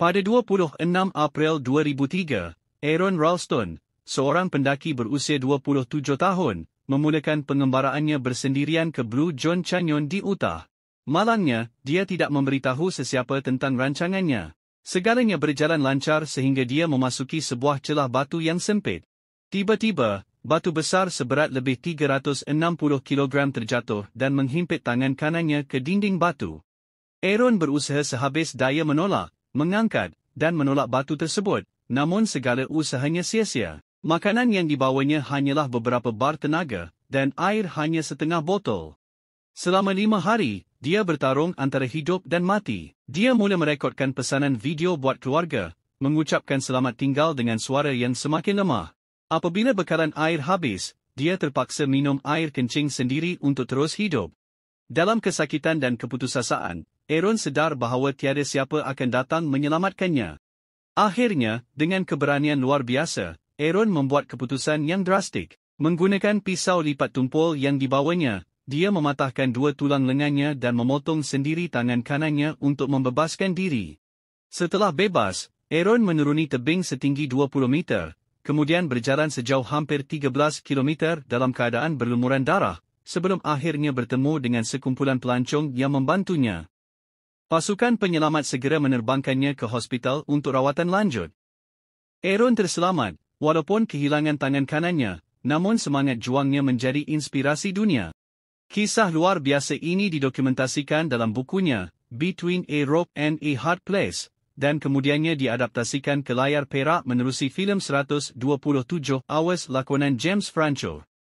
Pada 26 April 2003, Aaron Ralston, seorang pendaki berusia 27 tahun, memulakan pengembaraannya bersendirian ke Blue John Canyon di Utah. Malangnya, dia tidak memberitahu sesiapa tentang rancangannya. Segalanya berjalan lancar sehingga dia memasuki sebuah celah batu yang sempit. Tiba-tiba, batu besar seberat lebih 360 kg terjatuh dan menghimpit tangan kanannya ke dinding batu. Aaron berusaha sehabis daya menolak, mengangkat, dan menolak batu tersebut, namun segala usahanya sia-sia. Makanan yang dibawanya hanyalah beberapa bar tenaga, dan air hanya setengah botol. Selama 5 hari, dia bertarung antara hidup dan mati. Dia mula merekodkan pesanan video buat keluarga, mengucapkan selamat tinggal dengan suara yang semakin lemah. Apabila bekalan air habis, dia terpaksa minum air kencing sendiri untuk terus hidup. Dalam kesakitan dan keputusasaan, Aaron sedar bahawa tiada siapa akan datang menyelamatkannya. Akhirnya, dengan keberanian luar biasa, Aaron membuat keputusan yang drastik. Menggunakan pisau lipat tumpul yang dibawanya, dia mematahkan 2 tulang lengannya dan memotong sendiri tangan kanannya untuk membebaskan diri. Setelah bebas, Aaron menuruni tebing setinggi 20 meter, kemudian berjalan sejauh hampir 13 km dalam keadaan berlumuran darah, sebelum akhirnya bertemu dengan sekumpulan pelancong yang membantunya. Pasukan penyelamat segera menerbangkannya ke hospital untuk rawatan lanjut. Aaron terselamat, walaupun kehilangan tangan kanannya, namun semangat juangnya menjadi inspirasi dunia. Kisah luar biasa ini didokumentasikan dalam bukunya, Between a Rope and a Hard Place, dan kemudiannya diadaptasikan ke layar perak menerusi filem 127 Hours lakonan James Franco.